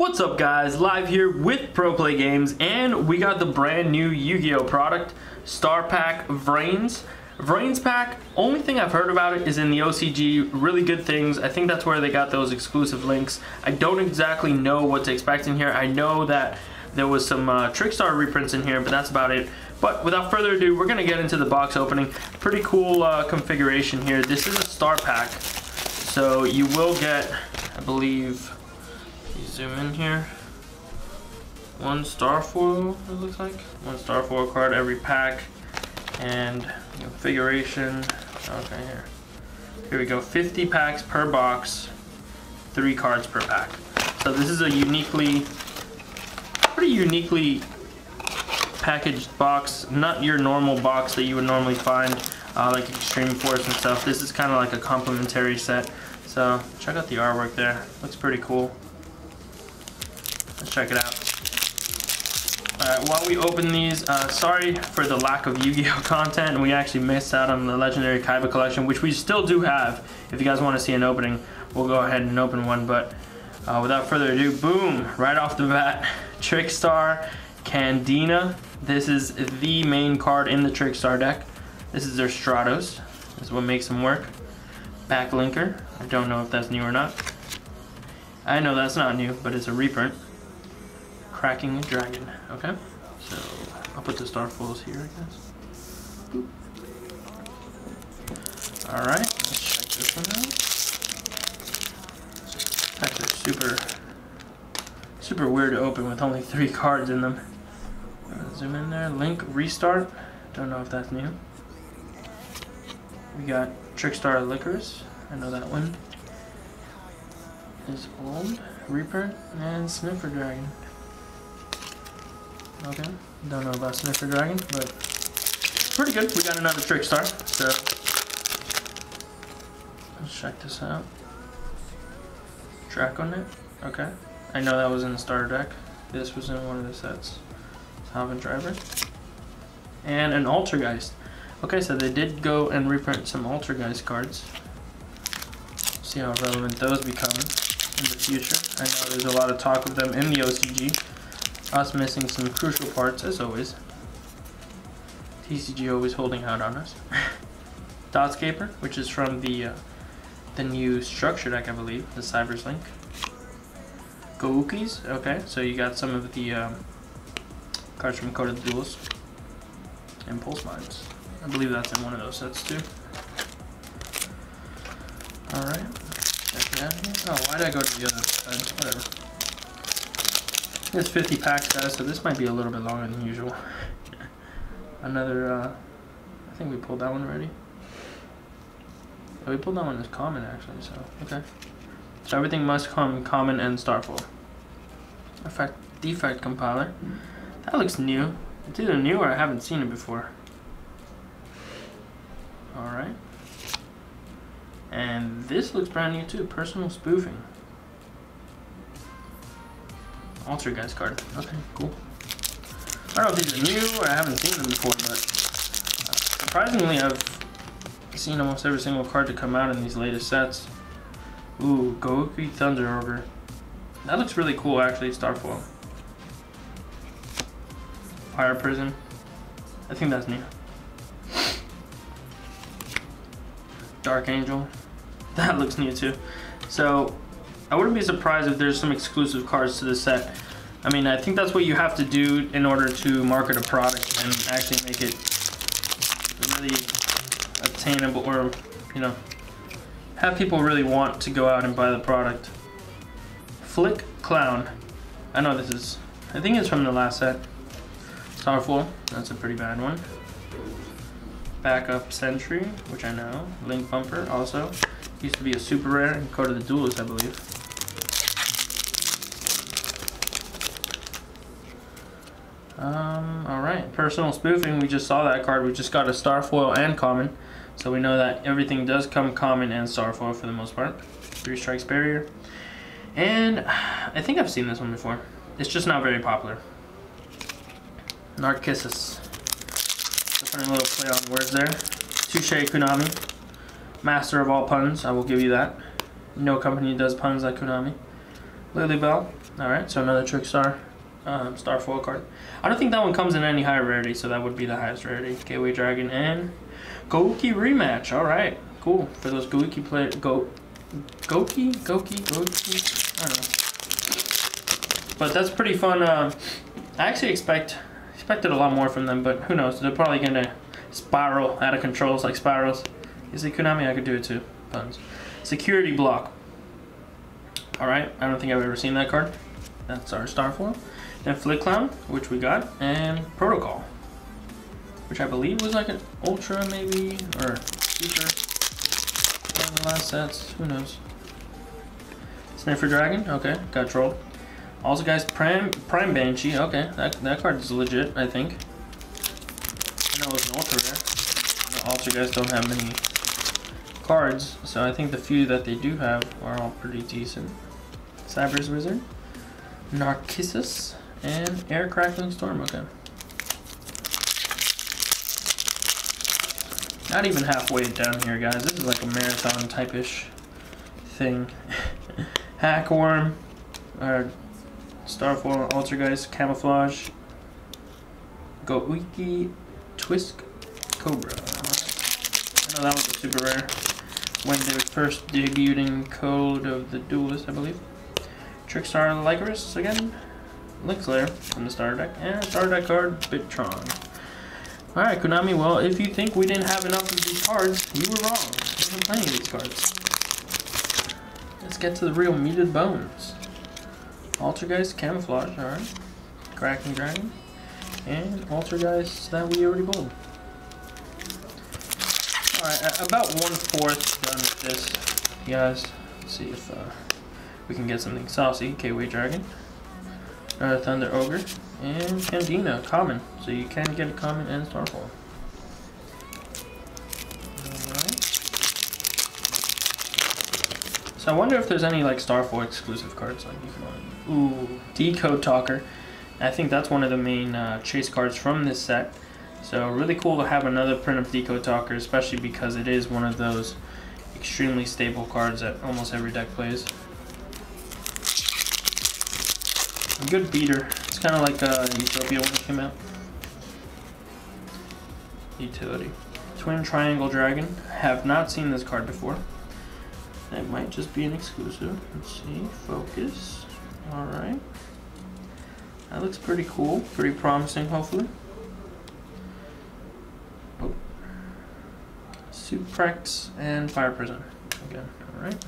What's up guys, live here with Pro Play Games, and we got the brand new Yu-Gi-Oh product, Star Pack VRAINS. VRAINS pack, only thing I've heard about it is in the OCG, really good things. I think that's where they got those exclusive links. I don't exactly know what to expect in here. I know that there was some Trickstar reprints in here, but that's about it. But without further ado, we're gonna get into the box opening. Pretty cool configuration here. This is a star pack, so you will get, I believe, zoom in here, one star foil, it looks like. One star foil card every pack, and configuration, okay, here we go, 50 packs per box, 3 cards per pack. So this is a pretty uniquely packaged box, not your normal box that you would normally find like Extreme Force and stuff. This is kind of like a complimentary set. So check out the artwork there, looks pretty cool. Let's check it out. Alright, while we open these, sorry for the lack of Yu-Gi-Oh content. We actually missed out on the Legendary Kaiba collection, which we still do have. If you guys want to see an opening, we'll go ahead and open one. But without further ado, boom, right off the bat, Trickstar Candina. This is the main card in the Trickstar deck. This is their Stratos. This is what makes them work. Backlinker. I don't know if that's new or not. I know that's not new, but it's a reprint. Cracking Dragon. Okay, so I'll put the star foils here, I guess. Alright, let's check this one out. Packs are super weird to open with only 3 cards in them. Zoom in there. Link Restart. Don't know if that's new. We got Trickstar Licorice. I know that one is old. Reprint and Sniffer Dragon. Okay, don't know about Sniffer Dragon, but pretty good. We got another Trickstar, so let's check this out. Draconet, okay. I know that was in the starter deck. This was in one of the sets. Salvin Driver. And an Altergeist. Okay, so they did go and reprint some Altergeist cards. See how relevant those become in the future. I know there's a lot of talk of them in the OCG. Us missing some crucial parts, as always. TCG always holding out on us. Dotscaper, which is from the new structure deck, I believe, the Cyber's Link. Goukis, okay, so you got some of the cards from Coded Duels. Impulse Mines. I believe that's in one of those sets too. Alright, check it out here. Oh, why did I go to the other side? Whatever. It's 50 packs, guys, so this might be a little bit longer than usual. Another, I think we pulled that one already. Oh, we pulled that one as common, actually, so, okay. So everything must come common and Starfall. Defect Compiler. That looks new. It's either new or I haven't seen it before. Alright. And this looks brand new too, Personal Spoofing. Altergeist card. Okay, cool. I don't know if these are new or I haven't seen them before, but surprisingly I've seen almost every single card to come out in these latest sets. Ooh, Goku Thunder Ogre. That looks really cool actually, Starfoil. Fire Prison. I think that's new. Dark Angel. That looks new too. So I wouldn't be surprised if there's some exclusive cards to this set. I mean, I think that's what you have to do in order to market a product and actually make it really attainable, or, you know, have people really want to go out and buy the product. Flick Clown. I know this is, I think it's from the last set. Starfall, that's a pretty bad one. Backup Sentry, which I know. Link Bumper, also. Used to be a super rare in Code of the Duelist, I believe. Alright, Personal Spoofing, we just saw that card. We just got a Starfoil and common. So we know that everything does come common and Starfoil for the most part. 3 Strikes Barrier. And I think I've seen this one before. It's just not very popular. Narcissus. Different little play on words there. Touche Konami. Master of all puns, I will give you that. No company does puns like Konami. Lilybell, Alright, so another Trick Star Star Foil card. I don't think that one comes in any higher rarity, so that would be the highest rarity. Gateway Dragon and Goki Rematch. Alright, cool. For those Goki players, Goki? I don't know. But that's pretty fun. I actually expected a lot more from them, but who knows? They're probably gonna spiral out of controls like spirals. Is it Konami? I could do it too. Puns. Security Block. Alright, I don't think I've ever seen that card. That's our Star Foil. Then Flick Clown, which we got, and Protocol, which I believe was like an Ultra maybe, or Super. One of the last sets, who knows. Sniffer Dragon, okay, got trolled. Also guys, Prime Banshee, okay, that card is legit, I think. I know it's an Ultra rare. The Ultra guys don't have many cards, so I think the few that they do have are all pretty decent. Cyber's Wizard, Narcissus, and Air Crackling Storm, okay. Not even halfway down here, guys. This is like a marathon type-ish thing. Hackworm, Starfoil, Altergeist, Camouflage, Goiki, Twist Cobra. I know that was a super rare when they were first debuting Code of the Duelist, I believe. Trickstar Lycoris again, Link Slayer from the starter deck, and starter deck card Bitron. Alright, Konami, well, if you think we didn't have enough of these cards, you were wrong. We have plenty of these cards. Let's get to the real meat of the bones. Altergeist, Camouflage, alright. Cracking Dragon, and Altergeist that we already pulled. Alright, about 1/4 done with this, guys. Let's see if we can get something saucy. Gateway Dragon, Thunder Ogre, and Candina, common. So you can get a common and Starfall. Alright. So I wonder if there's any like Starfall exclusive cards like you can. Ooh, Decode Talker. I think that's one of the main chase cards from this set. So really cool to have another print of Decode Talker, especially because it is one of those extremely stable cards that almost every deck plays. A good beater. It's kind of like Utopia when it came out. Utility. Twin Triangle Dragon. Have not seen this card before. That might just be an exclusive. Let's see. Focus. Alright. That looks pretty cool. Pretty promising, hopefully. Oh. Suprex and Fire Prison. Again. Alright.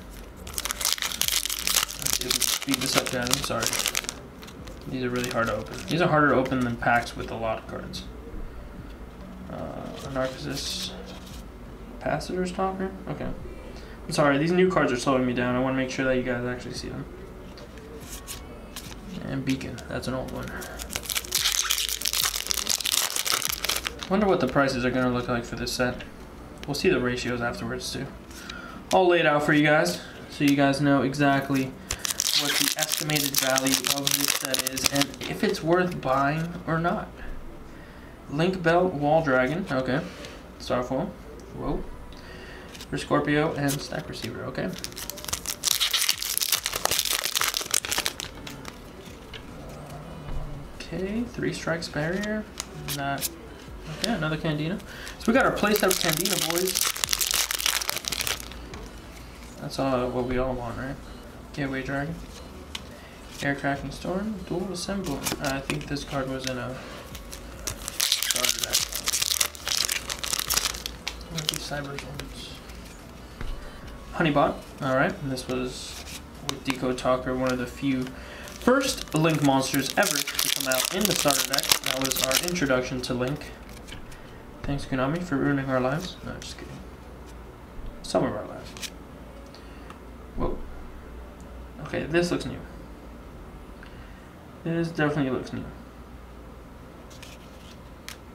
Let's see if we can speed this up, guys. I'm sorry. These are really hard to open. These are harder to open than packs with a lot of cards. Narcissus, Capacitor Stalker. Okay. I'm sorry, these new cards are slowing me down. I want to make sure that you guys actually see them. And Beacon. That's an old one. Wonder what the prices are going to look like for this set. We'll see the ratios afterwards too. All laid out for you guys, so you guys know exactly what the estimated value of this set is and if it's worth buying or not. Link Belt, Wall Dragon, okay. Starfall, whoa. For Scorpio and Stack Receiver, okay. Okay, 3 Strikes Barrier, not, okay, another Candina. So we got our playset of Candina, boys. That's what we all want, right? Gateway Dragon. Air Cracking Storm, Dual Assembly. I think this card was in a starter deck. Might be Cyber's ones. Honeybot, alright. This was with Decode Talker, one of the few first Link monsters ever to come out in the starter deck. That was our introduction to Link. Thanks, Konami, for ruining our lives. No, just kidding. Some of our lives. Whoa. Okay, this looks new. This definitely looks new.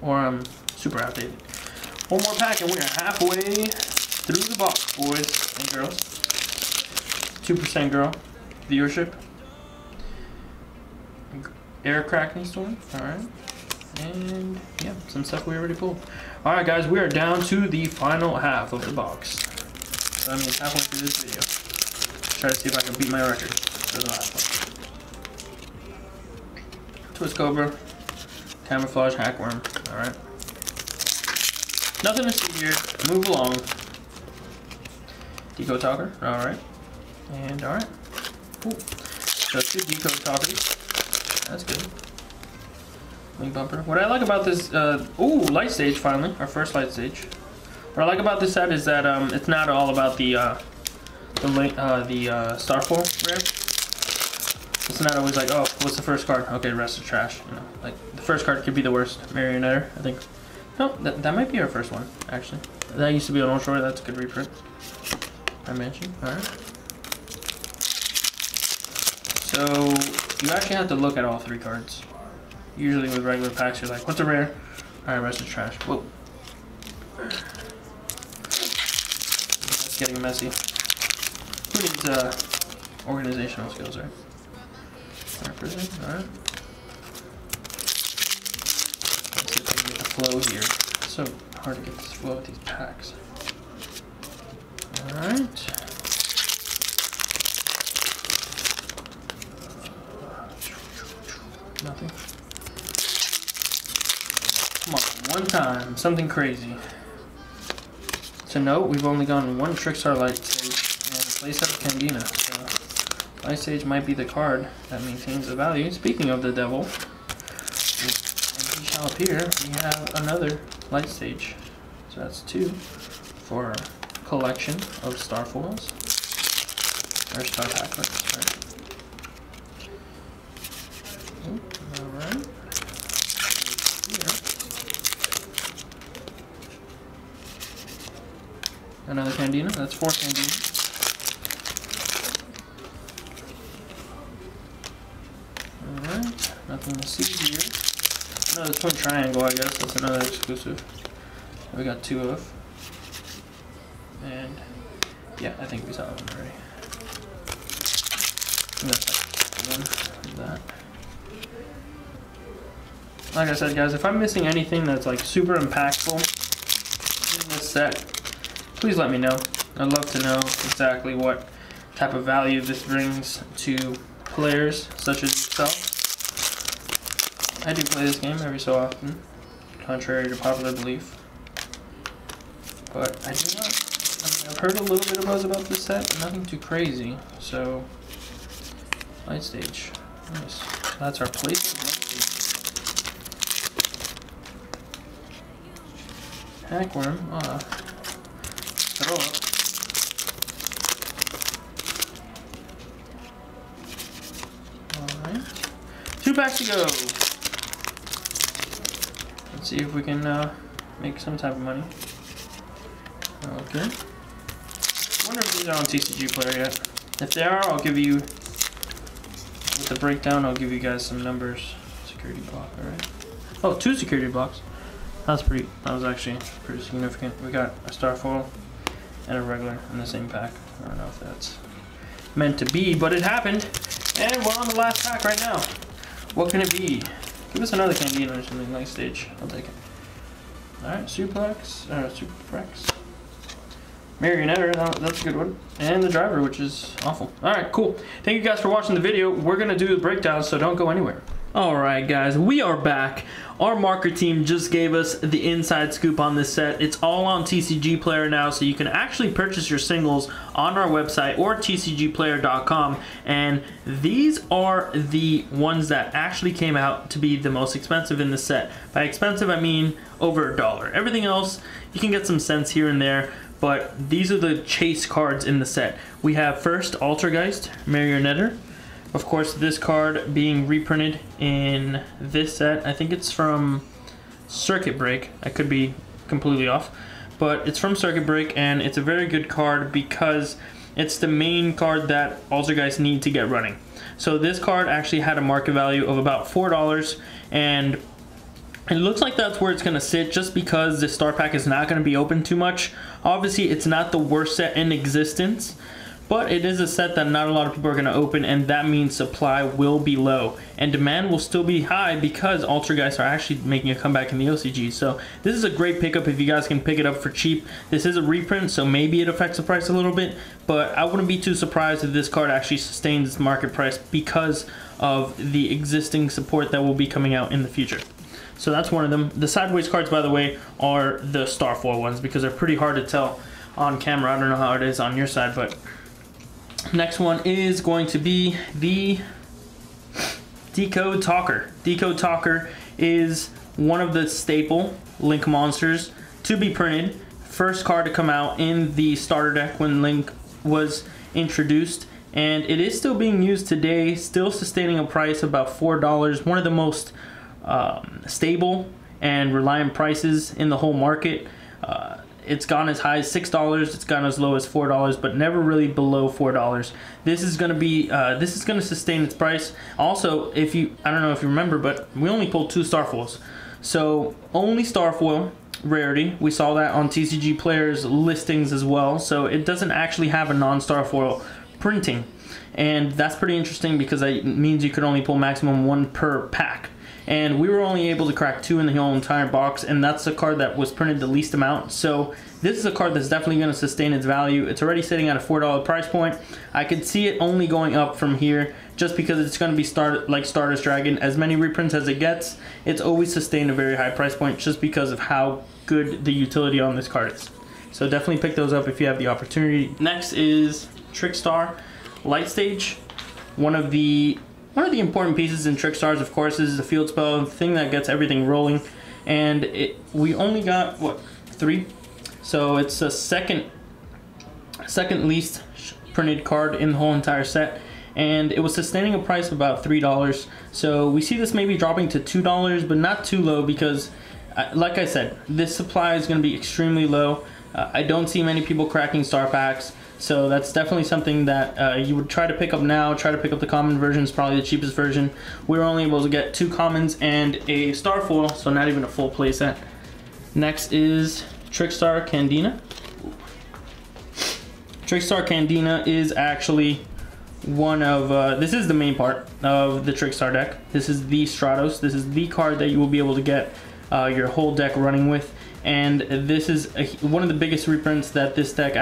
Or I'm super outdated. One more pack and we are halfway through the box, boys and girls. 2% girl viewership. Air Cracking Storm, alright. And yeah, some stuff we already pulled. Alright guys, we are down to the final half of the box. So that means halfway through this video. Try to see if I can beat my record for the last one. Twist Cobra, Camouflage Hackworm. Alright. Nothing to see here. Move along. Deco Talker. Alright. And alright. Cool. So 2 Deco Talkers. That's good. Wing Bumper. What I like about this, ooh, Light Stage finally. Our first Light Stage. What I like about this set is that it's not all about the Starfall rare. It's not always like, oh, what's the first card? Okay, the rest is trash. You know, like the first card could be the worst. Marionetter, I think. No, that might be our first one actually. That used to be on Ultra. That's a good reprint. I mentioned. All right. So you actually have to look at all 3 cards. Usually with regular packs, you're like, what's a rare? All right, rest is trash. Whoa. It's getting messy. Who needs organizational skills, right? Alright, prison. Alright. Let's see if I can get the flow here. It's so hard to get this flow with these packs. Alright. Nothing. Come on, one time. Something crazy. To note, we've only gotten 1 Trickstar Light Stage and a playset of Candina. So Light Stage might be the card that maintains the value. Speaking of the devil, and he shall appear, we have another Light Stage. So that's 2 for our collection of Starfoils. Or Star Packlets, right? Alright. Another Candina, that's 4 Candina. Alright, nothing to see here. Another Twin Triangle, I guess, that's another exclusive. We got 2 of. And, yeah, I think we saw one already. That's like 1 of that. Like I said, guys, if I'm missing anything that's like super impactful in this set, please let me know. I'd love to know exactly what type of value this brings to players such as yourself. I do play this game every so often, contrary to popular belief. But I do not. I mean, I've heard a little bit of buzz about this set, but nothing too crazy. So, Light Stage. Nice. That's our place. Hackworm. Throw up. Alright. 2 packs to go. Let's see if we can make some type of money. Okay. Wonder if these are on TCG Player yet. If they are, I'll give you, with the breakdown, I'll give you guys some numbers. Security block, alright. Oh, 2 security blocks. That was actually pretty significant. We got a Starfoil and a regular in the same pack. I don't know if that's meant to be, but it happened. And we're on the last pack right now. What can it be? Give us another Candina or something. Light Stage. I'll take it. Alright, Superflex. Marionetter, that's a good one. And the driver, which is awful. Alright, cool. Thank you guys for watching the video. We're going to do the breakdown, so don't go anywhere. Alright guys, we are back. Our marker team just gave us the inside scoop on this set. It's all on TCG Player now, so you can actually purchase your singles on our website or tcgplayer.com. And these are the ones that actually came out to be the most expensive in the set. By expensive, I mean over $1. Everything else, you can get some cents here and there, but these are the chase cards in the set. We have first Altergeist, Marionetter. Of course, this card being reprinted in this set. I think it's from Circuit Break. I could be completely off, but it's from Circuit Break, and it's a very good card because it's the main card that Altergeist need to get running. So this card actually had a market value of about $4, and it looks like that's where it's going to sit just because the star pack is not going to be open too much. Obviously, it's not the worst set in existence, But it is a set that not a lot of people are going to open, and that means supply will be low. And demand will still be high because Altergeist are actually making a comeback in the OCG. So this is a great pickup if you guys can pick it up for cheap. This is a reprint, so maybe it affects the price a little bit. But I wouldn't be too surprised if this card actually sustains its market price because of the existing support that will be coming out in the future. So that's one of them. The sideways cards, by the way, are the Starfoil ones because they're pretty hard to tell on camera. I don't know how it is on your side, but... Next one is going to be the Decode Talker. Decode Talker is one of the staple Link monsters to be printed. First card to come out in the starter deck when Link was introduced. And it is still being used today, still sustaining a price of about $4. One of the most stable and reliant prices in the whole market. It's gone as high as $6. It's gone as low as $4, but never really below $4. This is going to be this is going to sustain its price. Also, I don't know if you remember, but we only pulled 2 Starfoils, so only Starfoil rarity. We saw that on TCG Players listings as well. So it doesn't actually have a non-Starfoil printing, and that's pretty interesting because that means you could only pull maximum 1 per pack. And we were only able to crack 2 in the whole entire box, and that's the card that was printed the least amount. So this is a card that's definitely going to sustain its value. It's already sitting at a $4 price point. I could see it only going up from here just because it's going to be like Stardust Dragon. As many reprints as it gets, it's always sustained a very high price point just because of how good the utility on this card is. So definitely pick those up if you have the opportunity. Next is Trickstar Light Stage. One of the important pieces in Trickstars, of course, is the field spell, the thing that gets everything rolling. And we only got, what, 3? So it's a second least printed card in the whole entire set. And it was sustaining a price of about $3. So we see this maybe dropping to $2, but not too low because, like I said, this supply is going to be extremely low. I don't see many people cracking star packs. So that's definitely something that you would try to pick up now. Try to pick up the common version. It's probably the cheapest version. We were only able to get 2 commons and a Starfoil, so not even a full playset. Next is Trickstar Candina. Trickstar Candina is actually one of, this is the main part of the Trickstar deck. This is the Stratos. This is the card that you will be able to get your whole deck running with. And this is one of the biggest reprints that this deck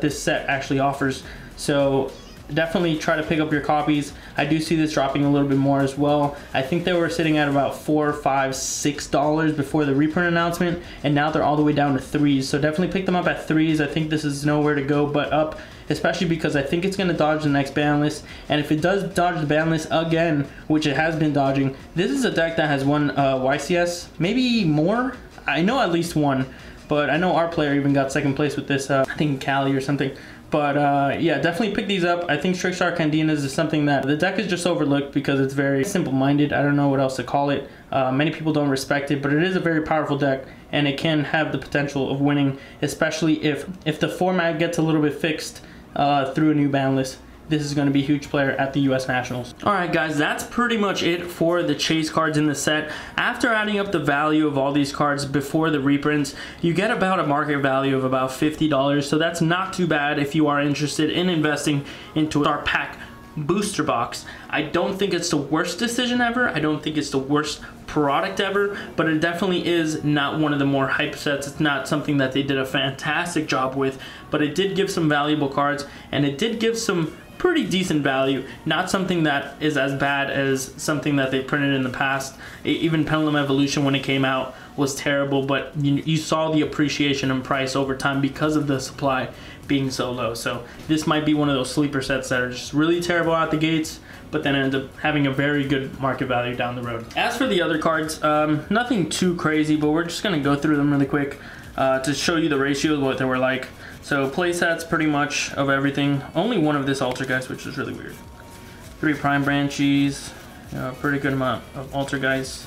this set actually offers. So definitely try to pick up your copies. I do see this dropping a little bit more as well. I think they were sitting at about $4, $5, $6 before the reprint announcement, and now they're all the way down to 3s. So definitely pick them up at 3s. I think this is nowhere to go but up, especially because I think it's going to dodge the next ban list. And if it does dodge the ban list again, which it has been dodging, this is a deck that has won YCS, maybe more. I know at least 1, but I know our player even got 2nd place with this, I think Cali or something. But yeah, definitely pick these up. I think Trickstar Candinas is something that the deck is just overlooked because it's very simple-minded. I don't know what else to call it. Many people don't respect it, but it is a very powerful deck, and it can have the potential of winning, especially if the format gets a little bit fixed through a new ban list. This is going to be a huge player at the US Nationals. Alright guys, that's pretty much it for the chase cards in the set. After adding up the value of all these cards before the reprints, you get about a market value of about $50, so that's not too bad if you are interested in investing into a Star Pack booster box. I don't think it's the worst decision ever. I don't think it's the worst product ever, but it definitely is not one of the more hype sets. It's not something that they did a fantastic job with, but it did give some valuable cards, and it did give some pretty decent value. Not something that is as bad as something that they printed in the past. Even Pendulum Evolution, when it came out, was terrible, but you saw the appreciation in price over time because of the supply being so low. So this might be one of those sleeper sets that are just really terrible out the gates, but then end up having a very good market value down the road. As for the other cards, nothing too crazy, but we're just gonna go through them really quick to show you the ratios, what they were like. So playsets pretty much of everything. Only 1 of this Altergeist, which is really weird. 3 Prime Branchies, pretty good amount of Altergeist.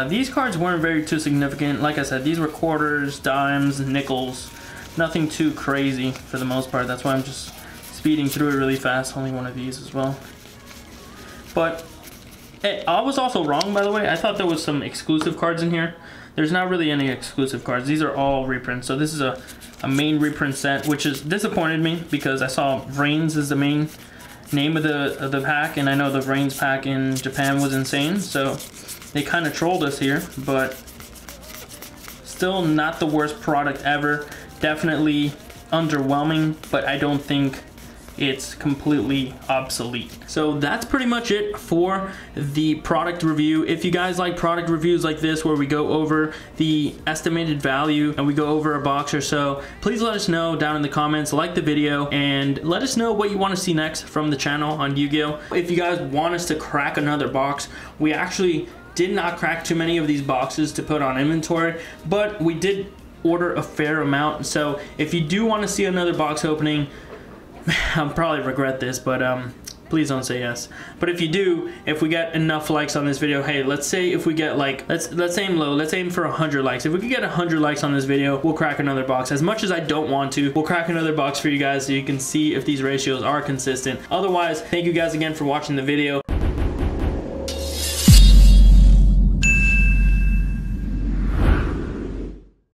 These cards weren't very too significant. Like I said, these were quarters, dimes, nickels. Nothing too crazy for the most part. That's why I'm just speeding through it really fast. Only 1 of these as well. But I was also wrong, by the way. I thought there was some exclusive cards in here. there's not really any exclusive cards. These are all reprints. So this is a main reprint set, which has disappointed me because I saw VRAINS is the main name of the pack, and I know the VRAINS pack in Japan was insane, so they kind of trolled us here, but still not the worst product ever. Definitely underwhelming, but I don't think it's completely obsolete. So that's pretty much it for the product review. If you guys like product reviews like this where we go over the estimated value and we go over a box or so, please let us know down in the comments, like the video, and let us know what you want to see next from the channel on Yu-Gi-Oh! If you guys want us to crack another box, we actually did not crack too many of these boxes to put on inventory, but we did order a fair amount. So if you do want to see another box opening, I'll probably regret this, but please don't say yes. But if you do, if we get enough likes on this video, hey, let's say if we get like, let's aim low, let's aim for 100 likes. If we could get 100 likes on this video, we'll crack another box. As much as I don't want to, we'll crack another box for you guys so you can see if these ratios are consistent. Otherwise, thank you guys again for watching the video.